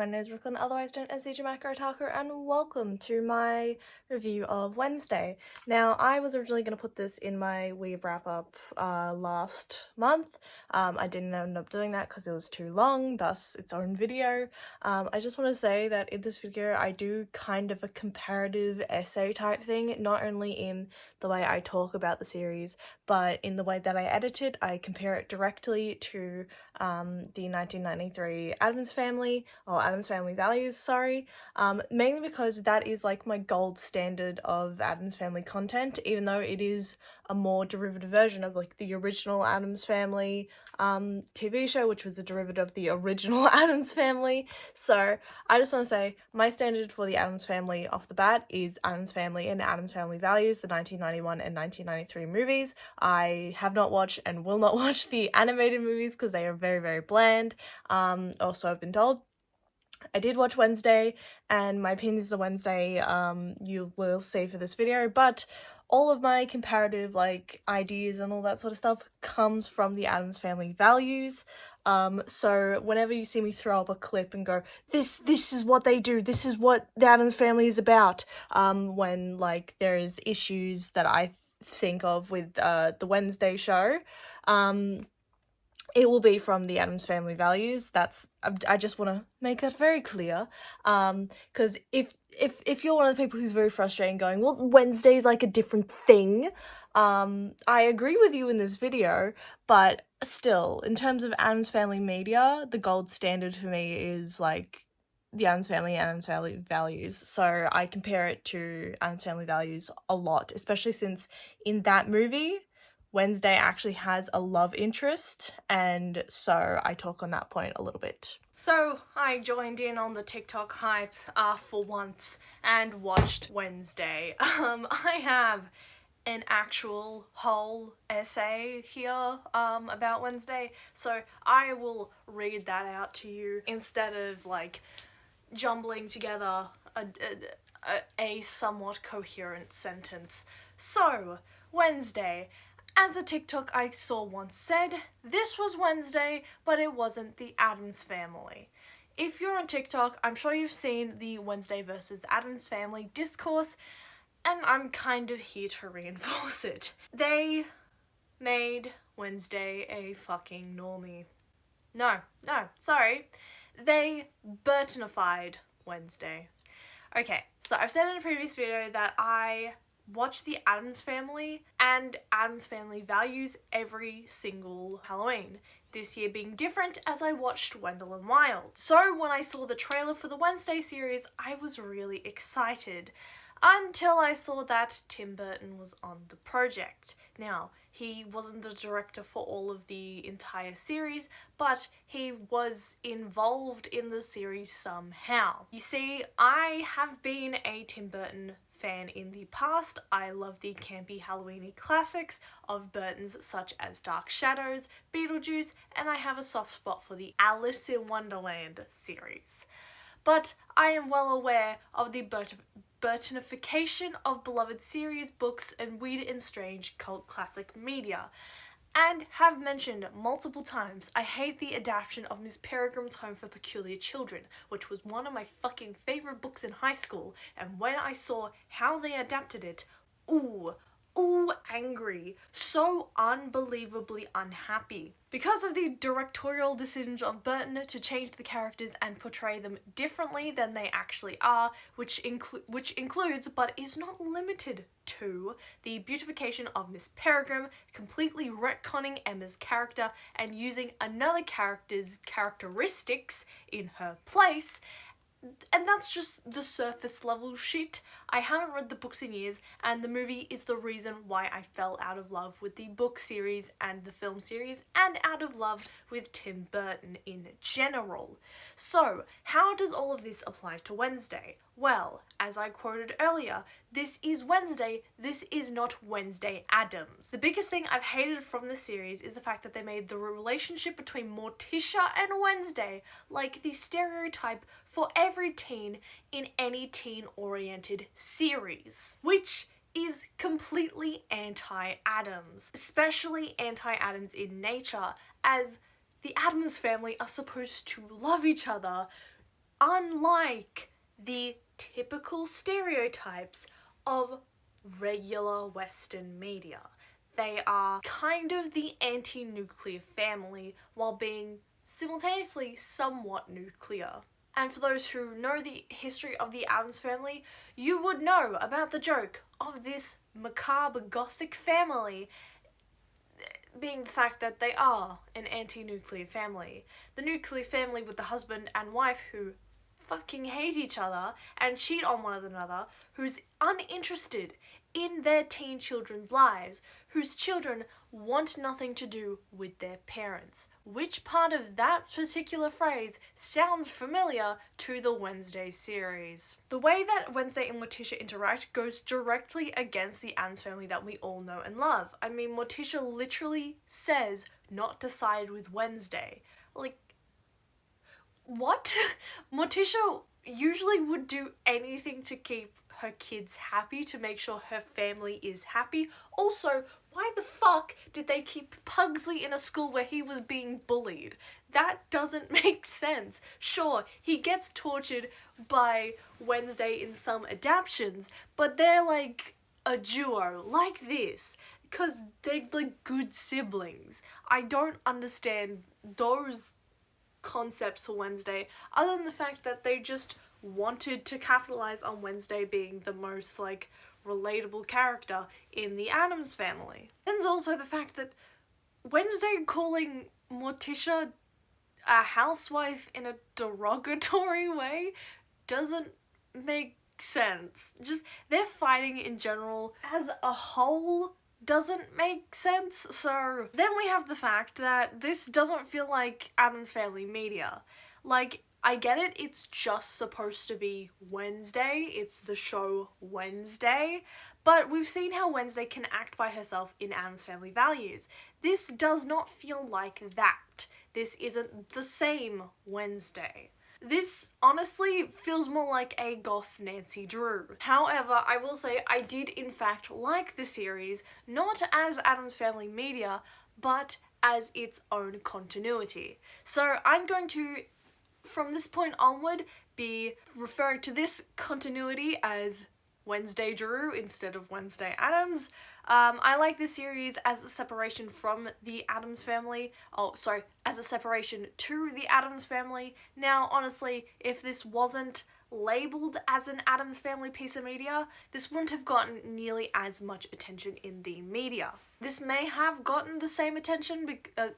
my name is Brooklyn, otherwise known as the Jamaica Otaku, and welcome to my review of Wednesday. Now, I was originally going to put this in my weeb wrap-up last month. I didn't end up doing that because it was too long, thus its own video. I just want to say that in this video, I do kind of a comparative essay type thing, not only in the way I talk about the series, but in the way that I edit it. I compare it directly to the 1993 Addams Family, or Addams Family Values, sorry, mainly because that is like my gold standard of Addams Family content, even though it is a more derivative version of like the original Addams Family TV show, which was a derivative of the original Addams Family. So I just want to say my standard for the Addams Family off the bat is Addams Family and Addams Family Values, the 1991 and 1993 movies. I have not watched and will not watch the animated movies because they are very, very bland. Also, I've been told. I did watch Wednesday, and my opinions on Wednesday, you will see for this video, but all of my comparative, like, ideas and all that sort of stuff comes from the Addams Family Values. So whenever you see me throw up a clip and go, this is what they do, this is what the Addams Family is about, when, like, there is issues that I think of with, the Wednesday show, it will be from the Addams Family Values. I just want to make that very clear, because if you're one of the people who's very frustrated and going, well, Wednesday's like a different thing, I agree with you in this video, but still, in terms of Addams Family media, the gold standard for me is like the Addams Family and Addams Family Values. So I compare it to Addams Family Values a lot, especially since in that movie, Wednesday actually has a love interest, and so I talk on that point a little bit. So I joined in on the TikTok hype for once and watched Wednesday. I have an actual whole essay here about Wednesday, so I will read that out to you instead of like jumbling together a somewhat coherent sentence. So, Wednesday. As a TikTok I saw once said, this was Wednesday, but it wasn't the Addams Family. If you're on TikTok, I'm sure you've seen the Wednesday versus the Addams Family discourse, and I'm kind of here to reinforce it. They made Wednesday a fucking normie. No, sorry. They Burtonified Wednesday. Okay, so I've said in a previous video that I watch the Addams Family and Addams Family Values every single Halloween. This year being different as I watched Wendell and Wild. So when I saw the trailer for the Wednesday series, I was really excited. Until I saw that Tim Burton was on the project. Now, he wasn't the director for all of the entire series, but he was involved in the series somehow. You see, I have been a Tim Burton fan in the past. I love the campy Halloweeny classics of Burton's such as Dark Shadows, Beetlejuice, and I have a soft spot for the Alice in Wonderland series. But I am well aware of the Burtonification of beloved series, books, and weird and strange cult classic media, and have mentioned multiple times I hate the adaptation of Miss Peregrine's Home for Peculiar Children, which was one of my fucking favourite books in high school, and when I saw how they adapted it, ooh, angry. So unbelievably unhappy. Because of the directorial decisions of Burton to change the characters and portray them differently than they actually are, which includes, but is not limited to, the beautification of Miss Peregrine, completely retconning Emma's character and using another character's characteristics in her place. And that's just the surface level shit. I haven't read the books in years, and the movie is the reason why I fell out of love with the book series and the film series, and out of love with Tim Burton in general. So, how does all of this apply to Wednesday? Well, as I quoted earlier, this is Wednesday, this is not Wednesday Addams. The biggest thing I've hated from the series is the fact that they made the relationship between Morticia and Wednesday like the stereotype for every teen in any teen-oriented series, which is completely anti-Addams, especially anti-Addams in nature, as the Addams family are supposed to love each other, unlike the typical stereotypes of regular Western media. They are kind of the anti-nuclear family while being simultaneously somewhat nuclear. And for those who know the history of the Addams Family, you would know about the joke of this macabre gothic family being the fact that they are an anti-nuclear family. The nuclear family with the husband and wife who fucking hate each other and cheat on one another, who's uninterested in their teen children's lives, whose children want nothing to do with their parents. Which part of that particular phrase sounds familiar to the Wednesday series? The way that Wednesday and Morticia interact goes directly against the Addams Family that we all know and love. I mean, Morticia literally says not to side with Wednesday. Like, what? Morticia usually would do anything to keep her kids happy, to make sure her family is happy. Also, why the fuck did they keep Pugsley in a school where he was being bullied? That doesn't make sense. Sure, he gets tortured by Wednesday in some adaptions, but they're like a duo like this because they're like good siblings. I don't understand those concepts for Wednesday other than the fact that they just wanted to capitalize on Wednesday being the most like relatable character in the Addams Family. And also the fact that Wednesday calling Morticia a housewife in a derogatory way doesn't make sense. Just their fighting in general as a whole doesn't make sense. So then we have the fact that this doesn't feel like Addams Family media. Like, I get it, it's just supposed to be Wednesday, it's the show Wednesday, but we've seen how Wednesday can act by herself in Addams Family Values. This does not feel like that. This isn't the same Wednesday. This honestly feels more like a goth Nancy Drew. However, I will say I did in fact like the series, not as Addams Family media, but as its own continuity. So I'm going to, from this point onward, be referring to this continuity as Wednesday Drew instead of Wednesday Addams. I like this series as a separation from the Addams Family. As a separation to the Addams Family. Now, honestly, if this wasn't labelled as an Addams Family piece of media, this wouldn't have gotten nearly as much attention in the media. This may have gotten the same attention,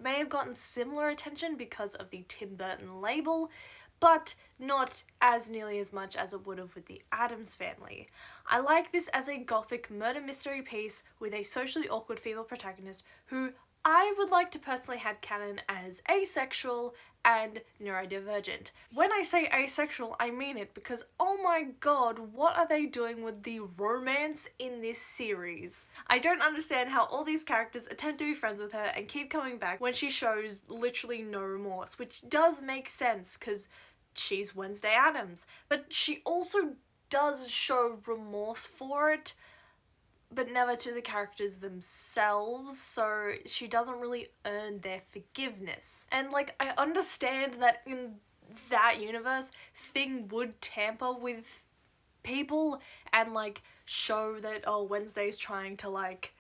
may have gotten similar attention because of the Tim Burton label, but not as nearly as much as it would have with the Addams Family. I like this as a gothic murder mystery piece with a socially awkward female protagonist who I would like to personally headcanon as asexual and neurodivergent. When I say asexual, I mean it because oh my god, what are they doing with the romance in this series? I don't understand how all these characters attempt to be friends with her and keep coming back when she shows literally no remorse, which does make sense because she's Wednesday Addams, but she also does show remorse for it, but never to the characters themselves, so she doesn't really earn their forgiveness. And like, I understand that in that universe, Thing would tamper with people and like show that, oh, Wednesday's trying to like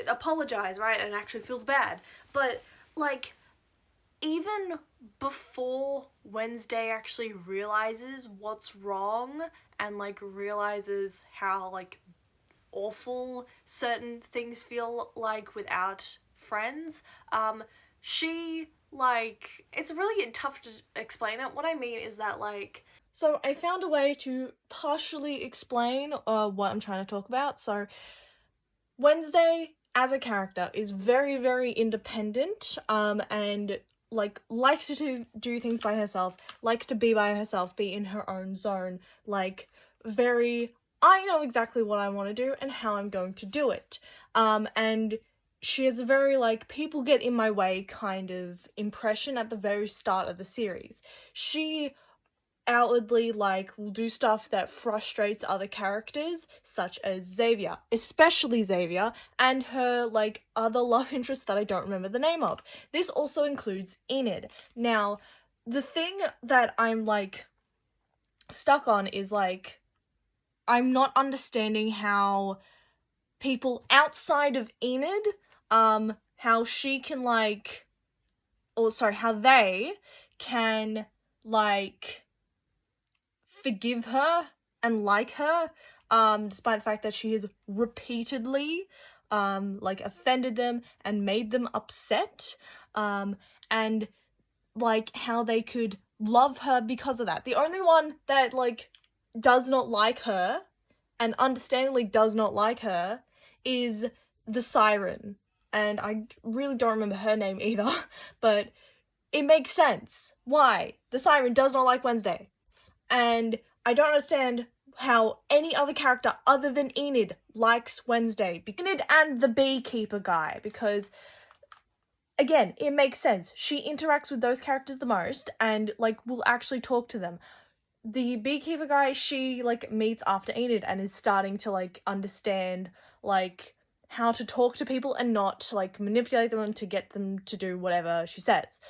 apologize, right, and actually feels bad, but like, even before Wednesday actually realizes what's wrong and like realizes how like awful certain things feel like without friends, she like, it's really tough to explain it. What I mean is that like, so I found a way to partially explain what I'm trying to talk about. So Wednesday as a character is very, very independent, and like likes to do things by herself, likes to be by herself, be in her own zone, like very, I know exactly what I want to do and how I'm going to do it. And she has a very like people get in my way kind of impression at the very start of the series. She outwardly like will do stuff that frustrates other characters such as Xavier, especially Xavier and her like other love interest that I don't remember the name of. This also includes Enid. Now, the thing that I'm like stuck on is, like, I'm not understanding how people outside of Enid, how she can, like, how they can, like, forgive her and like her, despite the fact that she has repeatedly, like, offended them and made them upset, and, like, how they could love her because of that. The only one that, like, does not like her, and understandably does not like her, is the Siren. And I really don't remember her name either, but it makes sense. Why? The Siren does not like Wednesday. And I don't understand how any other character other than Enid likes Wednesday. Enid and the beekeeper guy, because, again, it makes sense. She interacts with those characters the most and, like, will actually talk to them. The beekeeper guy, she, like, meets after Enid and is starting to, like, understand, like, how to talk to people and not, like, manipulate them to get them to do whatever she says.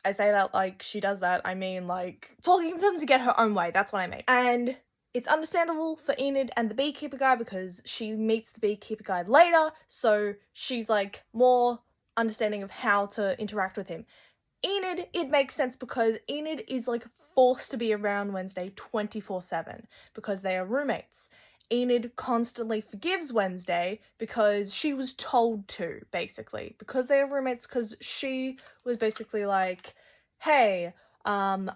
I say that like she does that, I mean, like, talking to them to get her own way, that's what I mean. And it's understandable for Enid and the beekeeper guy because she meets the beekeeper guy later, so she's, like, more understanding of how to interact with him. Enid, it makes sense because Enid is, like, forced to be around Wednesday 24/7 because they are roommates. Enid constantly forgives Wednesday because she was told to, basically, because they are roommates, because she was basically like, hey, I'm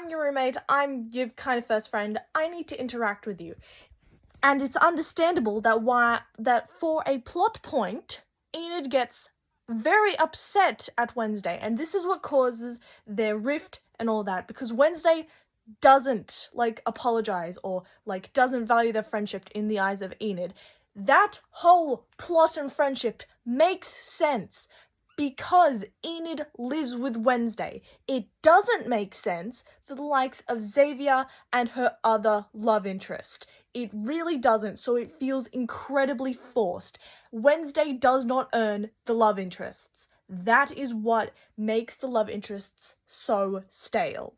your roommate, I'm your kind of first friend, I need to interact with you. And it's understandable that for a plot point, Enid gets very upset at Wednesday, and this is what causes their rift and all that, because Wednesday doesn't, like, apologize or, like, doesn't value their friendship in the eyes of Enid. That whole plot and friendship makes sense because Enid lives with Wednesday. It doesn't make sense for the likes of Xavier and her other love interest. It really doesn't, so it feels incredibly forced. Wednesday does not earn the love interests. That is what makes the love interests so stale.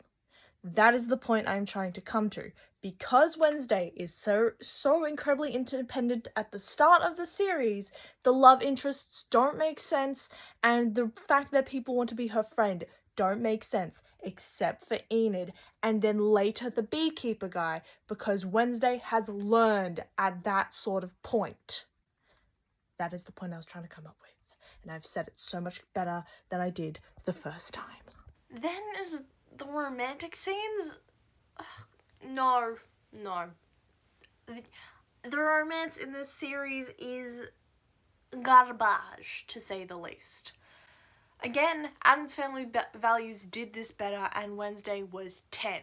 That is the point I'm trying to come to. Because Wednesday is so incredibly independent at the start of the series, the love interests don't make sense, and the fact that people want to be her friend don't make sense, except for Enid, and then later the beekeeper guy, because Wednesday has learned at that sort of point. That is the point I was trying to come up with, and I've said it so much better than I did the first time. Then is the romantic scenes? Ugh, no. The romance in this series is garbage, to say the least. Again, Addams Family Values did this better, and Wednesday was 10.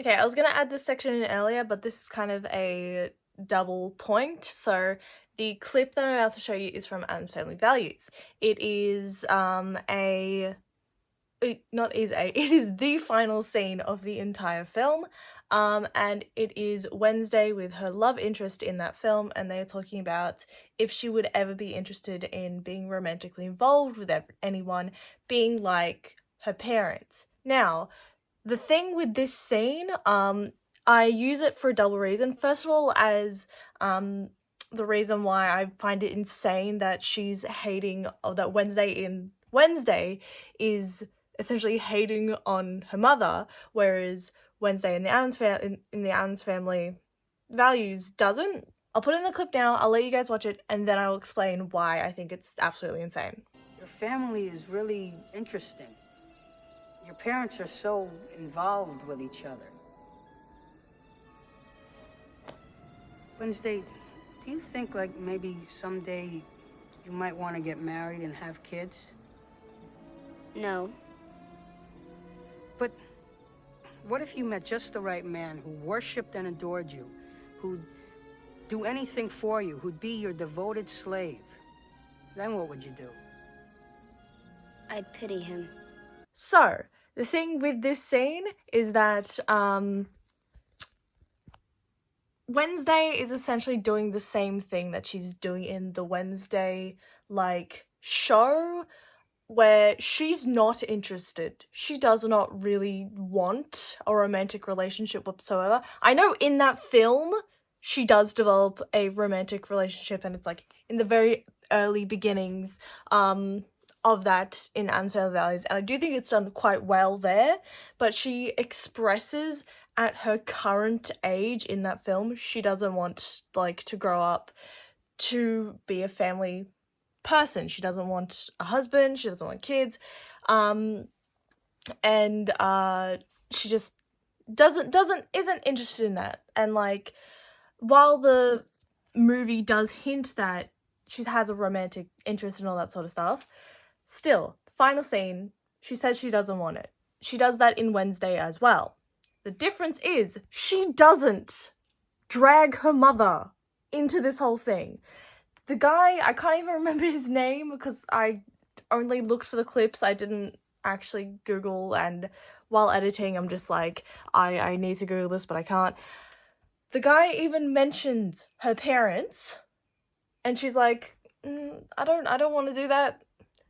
Okay, I was going to add this section in earlier, but this is kind of a double point. So the clip that I'm about to show you is from Addams Family Values. It is it is the final scene of the entire film, and it is Wednesday with her love interest in that film, and they are talking about if she would ever be interested in being romantically involved with anyone, being like her parents. Now, the thing with this scene, I use it for a double reason. First of all, as the reason why I find it insane that she's hating, or that Wednesday is essentially hating on her mother, whereas Wednesday in the Addams Family Values doesn't. I'll put in the clip now, I'll let you guys watch it, and then I will explain why I think it's absolutely insane. Your family is really interesting. Your parents are so involved with each other. Wednesday, do you think, like, maybe someday you might want to get married and have kids? No. But what if you met just the right man who worshipped and adored you, who'd do anything for you, who'd be your devoted slave? Then what would you do? I'd pity him. So, the thing with this scene is that Wednesday is essentially doing the same thing that she's doing in the Wednesday, like, show, where she's not interested. She does not really want a romantic relationship whatsoever. I know in that film, she does develop a romantic relationship, and it's like in the very early beginnings of that in Unfair Values, and I do think it's done quite well there, but she expresses at her current age in that film, she doesn't want, like, to grow up to be a family person. She doesn't want a husband, she doesn't want kids, and she just isn't interested in that. And like, while the movie does hint that she has a romantic interest and all that sort of stuff, still, final scene, she says she doesn't want it. She does that in Wednesday as well. The difference is she doesn't drag her mother into this whole thing. The guy, I can't even remember his name because I only looked for the clips. I didn't actually Google, and while editing, I'm just like, I need to Google this, but I can't. The guy even mentions her parents, and she's like, I don't want to do that.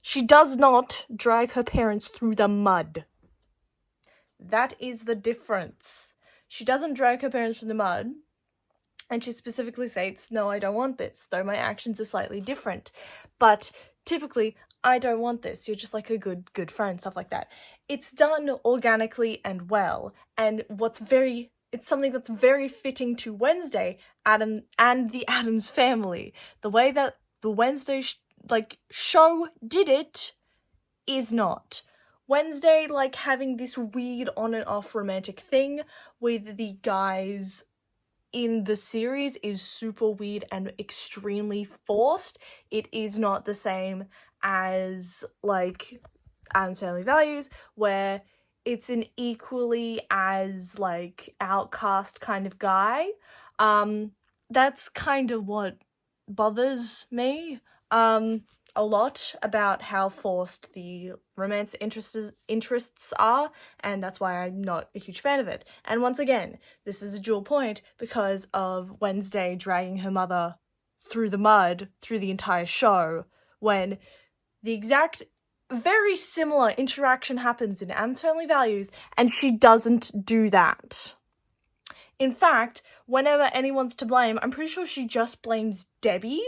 She does not drag her parents through the mud. That is the difference. She doesn't drag her parents through the mud, and she specifically states, no, I don't want this, though my actions are slightly different. But typically, I don't want this. You're just like a good friend, stuff like that. It's done organically and well, and it's something that's very fitting to Wednesday, Adam, and the Addams family. The way that the Wednesday show did it is not. Wednesday, like, having this weird on and off romantic thing with the guys in the series is super weird and extremely forced. It is not the same as, like, Addams Family Values, where it's an equally as, like, outcast kind of guy. That's kind of what bothers me a lot about how forced the romance interests are, and that's why I'm not a huge fan of it. And once again, this is a dual point because of Wednesday dragging her mother through the mud through the entire show, when the exact very similar interaction happens in Addams Family Values, and she doesn't do that. In fact, whenever anyone's to blame, I'm pretty sure she just blames Debbie,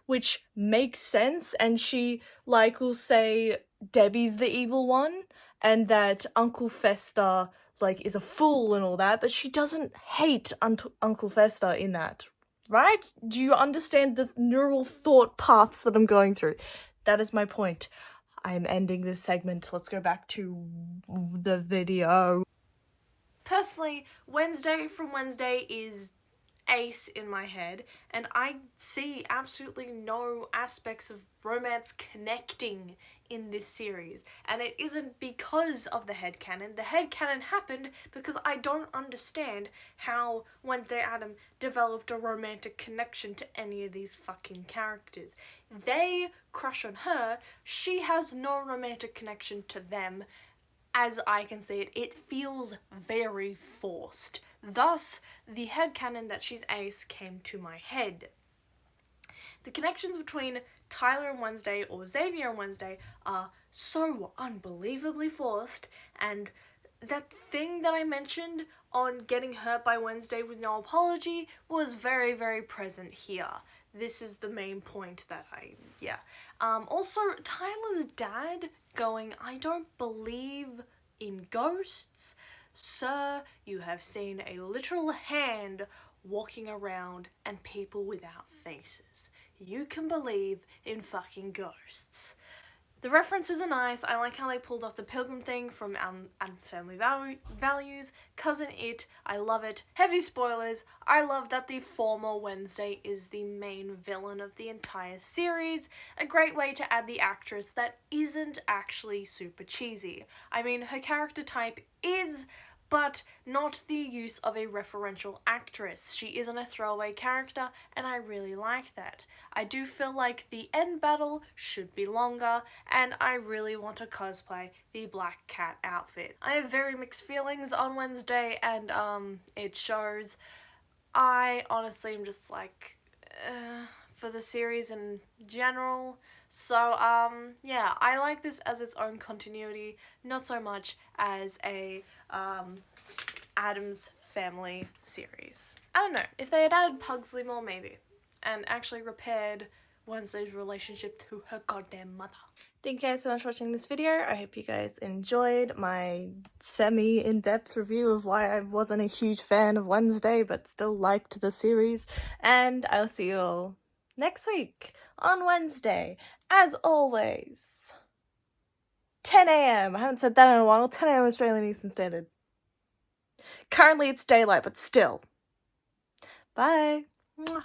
which makes sense, and she, like, will say Debbie's the evil one, and that Uncle Fester, like, is a fool and all that, but she doesn't hate Uncle Fester in that, right? Do you understand the neural thought paths that I'm going through? That is my point. I am ending this segment. Let's go back to the video. Personally, Wednesday from Wednesday is ace in my head, and I see absolutely no aspects of romance connecting in this series, and it isn't because of the headcanon. The headcanon happened because I don't understand how Wednesday Adam developed a romantic connection to any of these fucking characters. They crush on her, she has no romantic connection to them. As I can see it, it feels very forced. Thus, the headcanon that she's ace came to my head. The connections between Tyler and Wednesday, or Xavier and Wednesday, are so unbelievably forced, and that thing that I mentioned on getting hurt by Wednesday with no apology was very, very present here. This is the main point that also, Tyler's dad going, I don't believe in ghosts. Sir, you have seen a literal hand walking around and people without faces. You can believe in fucking ghosts. The references are nice. I like how they pulled off the pilgrim thing from Addams Family Values. Cousin It, I love it. Heavy spoilers. I love that the former Wednesday is the main villain of the entire series. A great way to add the actress that isn't actually super cheesy. I mean, her character type is, but not the use of a referential actress. She isn't a throwaway character, and I really like that. I do feel like the end battle should be longer, and I really want to cosplay the Black Cat outfit. I have very mixed feelings on Wednesday, and it shows. I honestly am just like, for the series in general. So yeah, I like this as its own continuity, not so much as a Addams Family series. I don't know, if they had added Pugsley more, maybe, and actually repaired Wednesday's relationship to her goddamn mother. Thank you guys so much for watching this video. I hope you guys enjoyed my semi-in-depth review of why I wasn't a huge fan of Wednesday but still liked the series, and I'll see you all next week on Wednesday, as always. 10 a.m. I haven't said that in a while. 10 a.m. Australian Eastern Standard. Currently it's daylight, but still. Bye. Mwah.